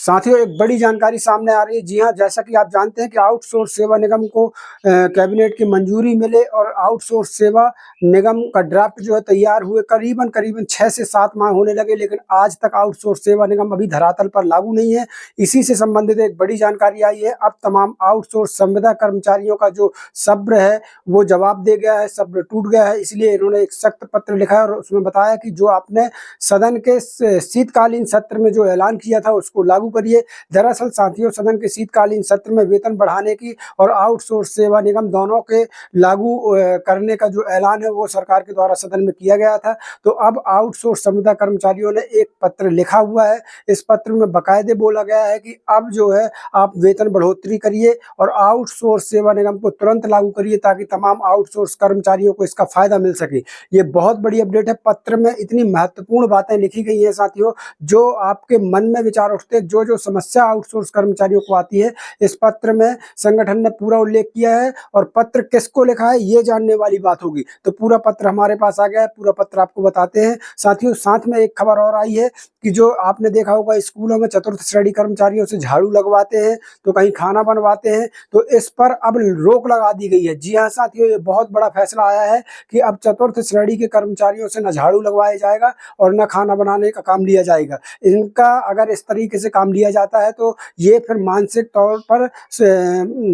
साथियों, एक बड़ी जानकारी सामने आ रही है। जी हाँ, जैसा कि आप जानते हैं कि आउटसोर्स सेवा निगम को कैबिनेट की मंजूरी मिले और आउटसोर्स सेवा निगम का ड्राफ्ट जो है तैयार हुए करीबन 6 से 7 माह होने लगे, लेकिन आज तक आउटसोर्स सेवा निगम अभी धरातल पर लागू नहीं है। इसी से संबंधित एक बड़ी जानकारी आई है। अब तमाम आउटसोर्स संविदा कर्मचारियों का जो सब्र है, वो जवाब दे गया है, सब्र टूट गया है। इसलिए इन्होंने एक सख्त पत्र लिखा है और उसमें बताया कि जो आपने सदन के शीतकालीन सत्र में जो ऐलान किया था, उसको लागू करिए। दरअसल साथियों, सदन के शीतकालीन सत्र में वेतन बढ़ाने की और आउटसोर्स सेवा निगम दोनों के लागू करने का जो ऐलान है, वो सरकार के द्वारा सदन में किया गया था। तो अब आउटसोर्स संविदा कर्मचारियों ने एक पत्र लिखा हुआ है। इस पत्र में बाकायदे बोला गया है कि अब जो है आप वेतन बढ़ोतरी करिए और आउटसोर्स सेवा निगम को तुरंत लागू करिए, ताकि तमाम आउटसोर्स कर्मचारियों को इसका फायदा मिल सके। ये बहुत बड़ी अपडेट है। पत्र में इतनी महत्वपूर्ण बातें लिखी गई हैं साथियों, जो आपके मन में विचार उठते हैं, जो समस्या आउटसोर्स कर्मचारियों को आती है, इस पत्र में संगठन ने पूरा उल्लेख किया है। और पत्र किसको लिखा है, ये जानने वाली बात होगी। तो पूरा पत्र हमारे पास आ गया है, पूरा पत्र आपको बताते हैं। साथियों, साथ में एक खबर और आई है कि जो आपने देखा होगा, स्कूलों में चतुर्थ श्रेणी कर्मचारियों से झाड़ू लगवाते हैं, तो कहीं खाना बनवाते हैं, तो इस पर अब रोक लगा दी गई है। जी हाँ साथियों, ये बहुत बड़ा फैसला आया है कि अब चतुर्थ श्रेणी के कर्मचारियों से न झाड़ू लगवाया जाएगा और न खाना बनाने का काम लिया जाएगा। इनका अगर इस तरीके से काम लिया जाता है, तो ये फिर मानसिक तौर पर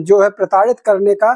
जो है प्रताड़ित करने का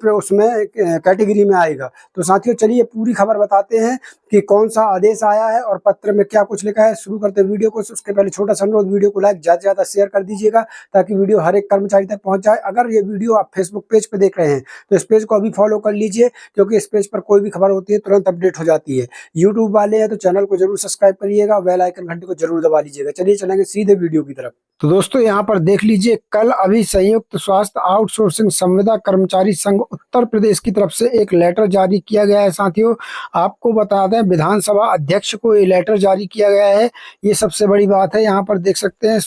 उसमें कैटेगरी में आएगा। तो साथियों, चलिए पूरी खबर बताते हैं कि कौन सा आदेश आया है और पत्र में क्या कुछ लिखा है। शुरू करते हैं वीडियो को। उसके पहले छोटा सा अनुरोध, वीडियो को लाइक ज़्यादा से ज़्यादा शेयर कर दीजिएगा, ताकि वीडियो हर एक कर्मचारी तक पहुंच जाए। अगर ये वीडियो आप फेसबुक पेज पे देख रहे हैं, तो इस पेज को अभी फॉलो कर लीजिए, क्योंकि इस पेज पर कोई भी खबर होती है तुरंत अपडेट हो जाती है। यूट्यूब वाले हैं तो चैनल को जरूर सब्सक्राइब करिएगा, बेल आइकन घंटे को जरूर दबा लीजिएगा। चलिए चलेंगे सीधे वीडियो की तरफ। तो दोस्तों, यहाँ पर देख लीजिए, कल अभी संयुक्त स्वास्थ्य आउटसोर्सिंग संविदा कर्मचारी संघ उत्तर प्रदेश की तरफ से एक लेटर जारी किया गया है। साथियों, आपको बता दें, विधानसभा अध्यक्ष को ये लेटर जारी किया गया है। ये सबसे बड़ी बात है। यहाँ पर देख सकते हैं,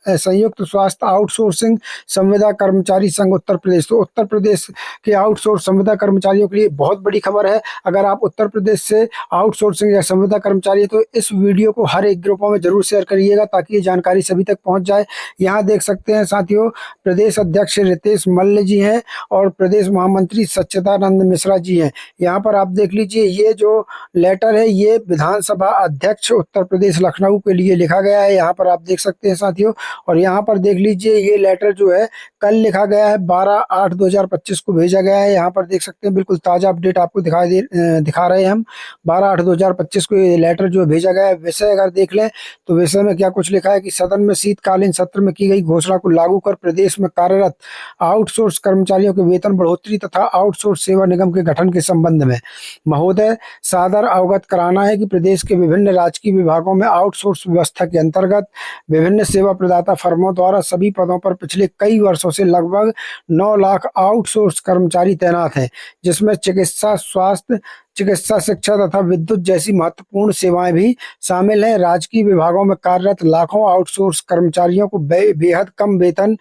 संयुक्त स्वास्थ्य आउटसोर्सिंग संविदा कर्मचारी संघ उत्तर प्रदेश। तो उत्तर प्रदेश के आउटसोर्स संविदा कर्मचारियों के लिए बहुत बड़ी खबर है। अगर आप उत्तर प्रदेश से आउटसोर्सिंग या संविदा कर्मचारी है, तो इस वीडियो को हर एक ग्रुपों में जरूर शेयर करिएगा, ताकि ये जानकारी सभी तक पहुंच जाए। यहाँ देख सकते हैं साथियों, प्रदेश अध्यक्ष रितेश मल्ल जी हैं और प्रदेश महामंत्री सच्चिदानंद मिश्रा जी हैं। यहाँ पर आप देख लीजिए, ये जो लेटर है, ये विधानसभा अध्यक्ष उत्तर प्रदेश लखनऊ के लिए लिखा गया है। यहाँ पर आप देख सकते हैं साथियों, और यहाँ पर देख लीजिए, ये लेटर जो है कल लिखा गया है, 12/8/2025 को भेजा गया है। यहाँ पर देख सकते हैं, बिल्कुल ताज़ा अपडेट आपको दिखा रहे हैं हम। 12/8/2025 को ये लेटर जो भेजा गया है। विषय अगर देख लें, तो विषय में क्या कुछ लिखा है कि सदन में शीतकालीन सत्र में की गई घोषणा को लागू कर प्रदेश में कार्यरत आउटसोर्स कर्मचारियों के वेतन बढ़ोतरी तथा आउटसोर्स सेवा निगम के गठन के संबंध में महोदय सादर अवगत कराना है कि प्रदेश के विभिन्न राजकीय विभागों में आउटसोर्स व्यवस्था के अंतर्गत विभिन्न सेवा प्रदाता फर्मों द्वारा सभी पदों पर पिछले कई वर्षों से लगभग 9 लाख आउटसोर्स कर्मचारी तैनात हैं, जिसमें चिकित्सा, स्वास्थ्य, चिकित्सा, शिक्षा तथा विद्युत जैसी महत्वपूर्ण सेवाएं भी शामिल हैं। राजकीय विभागों में कार्यरत लाखों आउटसोर्स कर्मचारियों को बेहद कम वेतन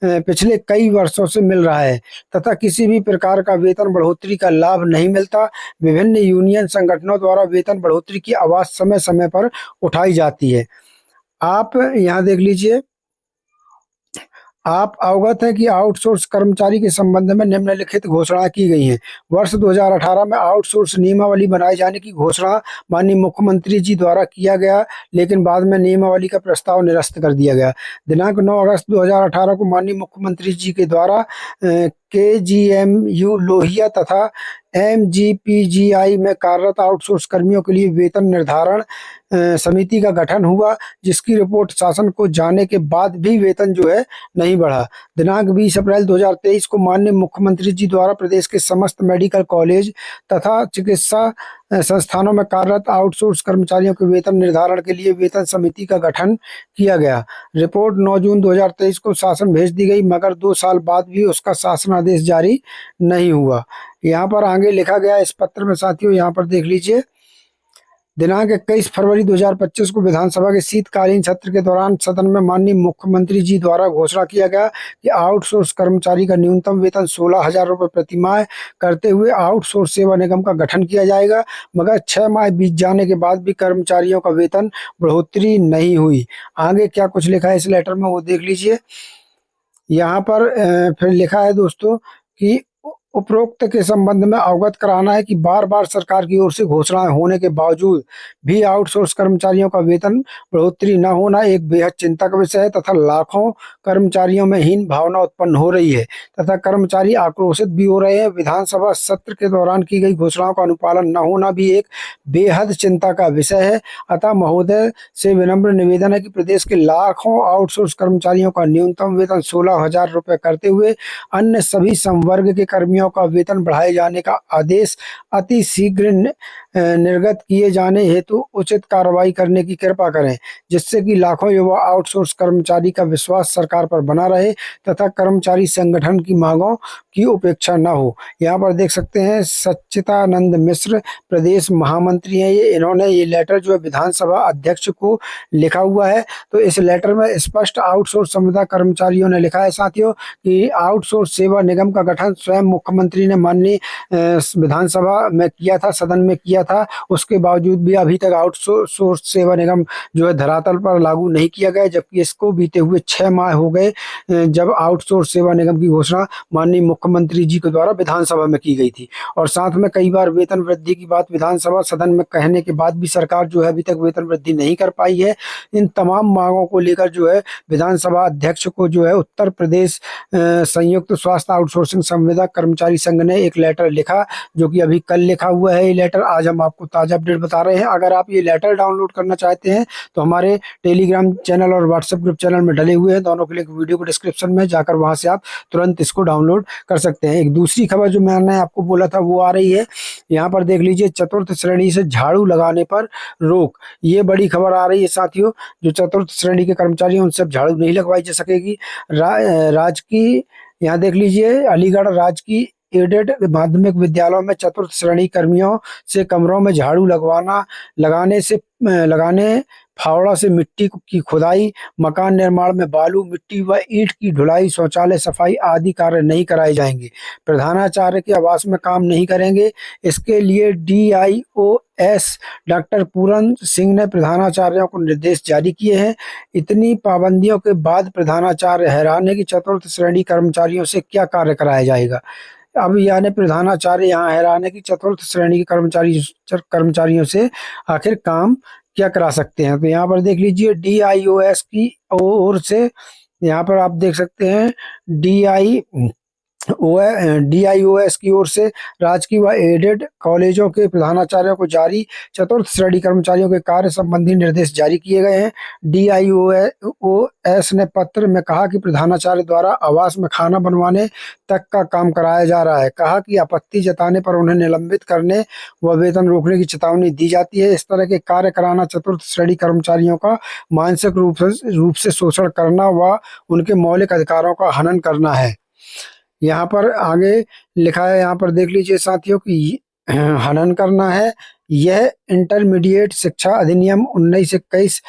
पिछले कई वर्षों से मिल रहा है तथा किसी भी प्रकार का वेतन बढ़ोतरी का लाभ नहीं मिलता। विभिन्न यूनियन संगठनों द्वारा वेतन बढ़ोतरी की आवाज समय समय पर उठाई जाती है। आप यहाँ देख लीजिए, आप अवगत हैं कि आउटसोर्स कर्मचारी के संबंध में निम्नलिखित घोषणा की गई हैं। वर्ष 2018 में आउटसोर्स नियमावली बनाए जाने की घोषणा माननीय मुख्यमंत्री जी द्वारा किया गया, लेकिन बाद में नियमावली का प्रस्ताव निरस्त कर दिया गया। दिनांक 9 अगस्त 2018 को माननीय मुख्यमंत्री जी के द्वारा KGMU लोहिया तथा MGPGI में कार्यरत आउटसोर्स कर्मियों के लिए वेतन निर्धारण समिति का गठन हुआ, जिसकी रिपोर्ट शासन को जाने के बाद भी वेतन जो है नहीं बढ़ा। दिनांक 20 अप्रैल 2023 को माननीय मुख्यमंत्री जी द्वारा प्रदेश के समस्त मेडिकल कॉलेज तथा चिकित्सा संस्थानों में कार्यरत आउटसोर्स कर्मचारियों के वेतन निर्धारण के लिए वेतन समिति का गठन किया गया। रिपोर्ट 9 जून 2023 को शासन भेज दी गई, मगर 2 साल बाद भी उसका शासनादेश जारी नहीं हुआ। यहाँ पर आगे लिखा गया इस पत्र में साथियों, यहाँ पर देख लीजिए, दिनांक 21 फरवरी 2025 को विधानसभा के शीतकालीन सत्र के दौरान सदन में माननीय मुख्यमंत्री जी द्वारा घोषणा किया गया कि आउटसोर्स कर्मचारी का न्यूनतम वेतन 16,000 रुपये प्रति माह करते हुए आउटसोर्स सेवा निगम का गठन किया जाएगा। मगर 6 माह बीत जाने के बाद भी कर्मचारियों का वेतन बढ़ोतरी नहीं हुई। आगे क्या कुछ लिखा है इस लेटर में वो देख लीजिए। यहाँ पर फिर लिखा है दोस्तों कि उपरोक्त के संबंध में अवगत कराना है कि बार बार सरकार की ओर से घोषणाएं होने के बावजूद भी आउटसोर्स कर्मचारियों का वेतन बढ़ोतरी न होना एक बेहद चिंता का विषय है तथा लाखों कर्मचारियों में हीन भावना उत्पन्न हो रही है तथा कर्मचारी आक्रोशित भी हो रहे हैं। विधानसभा सत्र के दौरान की गई घोषणाओं का अनुपालन न होना भी एक बेहद चिंता का विषय है। अतः महोदय से विनम्र निवेदन है कि प्रदेश के लाखों आउटसोर्स कर्मचारियों का न्यूनतम वेतन 16,000 रुपये करते हुए अन्य सभी संवर्ग के कर्मियों का वेतन बढ़ाए जाने का आदेश अति शीघ्र निर्गत किए जाने हेतु उचित कार्रवाई करने की कृपा करें, जिससे कि लाखों युवा आउटसोर्स कर्मचारी का विश्वास सरकार पर बना रहे तथा कर्मचारी संगठन की मांगों की उपेक्षा न हो। यहाँ पर देख सकते हैं सच्चिदानंद मिश्र प्रदेश महामंत्री हैं इन्होंने ये लेटर जो है विधानसभा अध्यक्ष को लिखा हुआ है। तो इस लेटर में स्पष्ट आउटसोर्स संविदा कर्मचारियों ने लिखा है साथियों कि आउटसोर्स सेवा निगम का गठन स्वयं मुख्यमंत्री ने माननीय विधानसभा में किया था, सदन में किया था। उसके बावजूद भी अभी तक आउटसोर्स सेवा निगम जो है धरातल पर लागू नहीं किया गया, जबकि इसको बीते हुए 6 माह हो गए जब आउटसोर्स सेवा निगम की घोषणा माननीय मुख्यमंत्री जी के द्वारा विधानसभा में की गई थी। और साथ में कई बार वेतन वृद्धि की बात विधानसभा सदन में कहने के बाद भी सरकार जो है अभी तक वेतन वृद्धि नहीं कर पाई है। इन तमाम मांगों को लेकर जो है विधानसभा अध्यक्ष को जो है उत्तर प्रदेश संयुक्त स्वास्थ्य आउटसोर्सिंग संविदा कर्मचारी संघ ने एक लेटर लिखा, जो कि अभी कल लिखा हुआ है। ये लेटर आज हम आपको ताज़ा अपडेट बता रहे हैं। अगर आप ये लेटर डाउनलोड करना चाहते हैं तो हमारे टेलीग्राम चैनल और व्हाट्सएप ग्रुप चैनल में डले हुए हैं, दोनों के लिंक वीडियो को डिस्क्रिप्शन में जाकर वहां से आप तुरंत इसको डाउनलोड कर सकते हैं। एक दूसरी खबर जो मैंने आपको बोला था वो आ रही है। यहाँ पर देख लीजिए, चतुर्थ श्रेणी से झाड़ू लगाने पर रोक, ये बड़ी खबर आ रही है साथियों। जो चतुर्थ श्रेणी के कर्मचारी हैं उनसे अब झाड़ू नहीं लगवाई जा सकेगी। राजकीय, यहाँ देख लीजिए, अलीगढ़ राजकीय एडेड माध्यमिक विद्यालयों में चतुर्थ श्रेणी कर्मियों से कमरों में झाड़ू लगाने फावड़ा से मिट्टी की खुदाई, मकान निर्माण में बालू मिट्टी व ईंट की ढुलाई, शौचालय सफाई आदि कार्य नहीं कराए जाएंगे। प्रधानाचार्य के आवास में काम नहीं करेंगे। इसके लिए DIOS डॉक्टर पूरन सिंह ने प्रधानाचार्यों को निर्देश जारी किए हैं। इतनी पाबंदियों के बाद प्रधानाचार्य हैरान है कि चतुर्थ श्रेणी कर्मचारियों से क्या कार्य कराया जाएगा। अब यानी प्रधानाचार्य यहाँ हैरान है कि चतुर्थ श्रेणी के कर्मचारियों से आखिर काम क्या करा सकते हैं। तो यहाँ पर देख लीजिए, DIOS की ओर से यहाँ पर आप देख सकते हैं DIOS की ओर से राजकीय व एडेड कॉलेजों के प्रधानाचार्यों को जारी चतुर्थ श्रेणी कर्मचारियों के कार्य संबंधी निर्देश जारी किए गए हैं। DIOS ने पत्र में कहा कि प्रधानाचार्य द्वारा आवास में खाना बनवाने तक का काम कराया जा रहा है। कहा कि आपत्ति जताने पर उन्हें निलंबित करने व वेतन रोकने की चेतावनी दी जाती है। इस तरह के कार्य कराना चतुर्थ श्रेणी कर्मचारियों का मानसिक रूप से शोषण करना व उनके मौलिक अधिकारों का हनन करना है। यहाँ पर आगे लिखा है, यहाँ पर देख लीजिए साथियों कि हनन करना है। यह इंटरमीडिएट शिक्षा अधिनियम 1921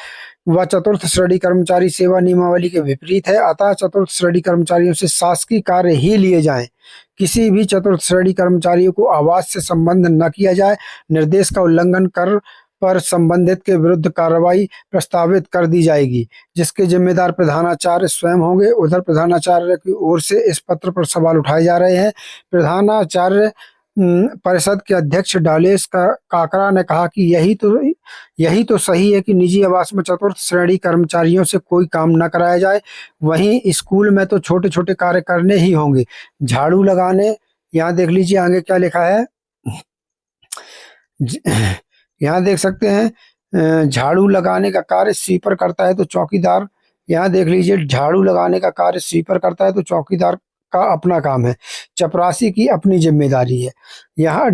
व चतुर्थ श्रेणी कर्मचारी सेवा नियमावली के विपरीत है। अतः चतुर्थ श्रेणी कर्मचारियों से शासकीय कार्य ही लिए जाएं। किसी भी चतुर्थ श्रेणी कर्मचारियों को आवास से संबंध न किया जाए। निर्देश का उल्लंघन कर पर संबंधित के विरुद्ध कार्रवाई प्रस्तावित कर दी जाएगी, जिसके जिम्मेदार प्रधानाचार्य स्वयं होंगे। उधर प्रधानाचार्य की ओर से इस पत्र पर सवाल उठाए जा रहे हैं। प्रधानाचार्य परिषद के अध्यक्ष डालेश काकरा ने कहा कि यही तो सही है कि निजी आवास में चतुर्थ श्रेणी कर्मचारियों से कोई काम न कराया जाए। वहीं स्कूल में तो छोटे छोटे कार्य करने ही होंगे, झाड़ू लगाने। यहाँ देख लीजिए आगे क्या लिखा है, यहाँ देख सकते हैं, झाड़ू लगाने का कार्य स्वीपर करता है तो चौकीदार, यहाँ देख लीजिए, झाड़ू लगाने का कार्य स्वीपर करता है तो चौकीदार का अपना काम है, चपरासी की अपनी जिम्मेदारी है। यहाँ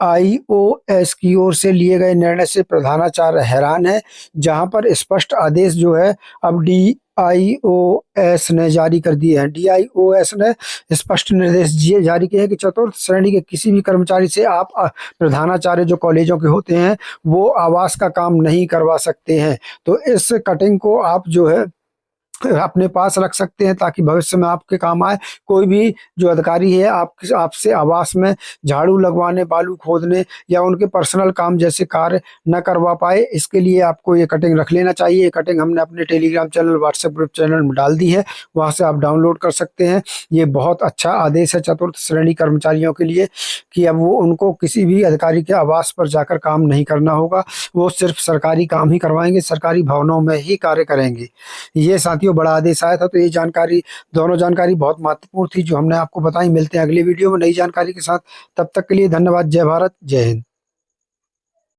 DIOS की ओर से लिए गए निर्णय से प्रधानाचार्य हैरान है, जहां पर स्पष्ट आदेश जो है अब DIOS ने जारी कर दिए हैं। DIOS ने स्पष्ट निर्देश जारी किए हैं कि चतुर्थ श्रेणी के किसी भी कर्मचारी से आप प्रधानाचार्य जो कॉलेजों के होते हैं वो आवास का काम नहीं करवा सकते हैं। तो इस कटिंग को आप जो है अपने पास रख सकते हैं ताकि भविष्य में आपके काम आए। कोई भी जो अधिकारी है आपसे आवास में झाड़ू लगवाने, बालू खोदने या उनके पर्सनल काम जैसे कार्य न करवा पाए, इसके लिए आपको ये कटिंग रख लेना चाहिए। ये कटिंग हमने अपने Telegram channel, WhatsApp group channel में डाल दी है, वहाँ से आप डाउनलोड कर सकते हैं। ये बहुत अच्छा आदेश है चतुर्थ श्रेणी कर्मचारियों के लिए कि अब वो उनको किसी भी अधिकारी के आवास पर जाकर काम नहीं करना होगा, वो सिर्फ सरकारी काम ही करवाएंगे, सरकारी भवनों में ही कार्य करेंगे। ये साथियों बड़ा आदेश आया था, तो ये जानकारी, दोनों जानकारी बहुत महत्वपूर्ण थी जो हमने आपको बताई। मिलते हैं अगली वीडियो में नई जानकारी के साथ, तब तक के लिए धन्यवाद। जय भारत, जय हिंद।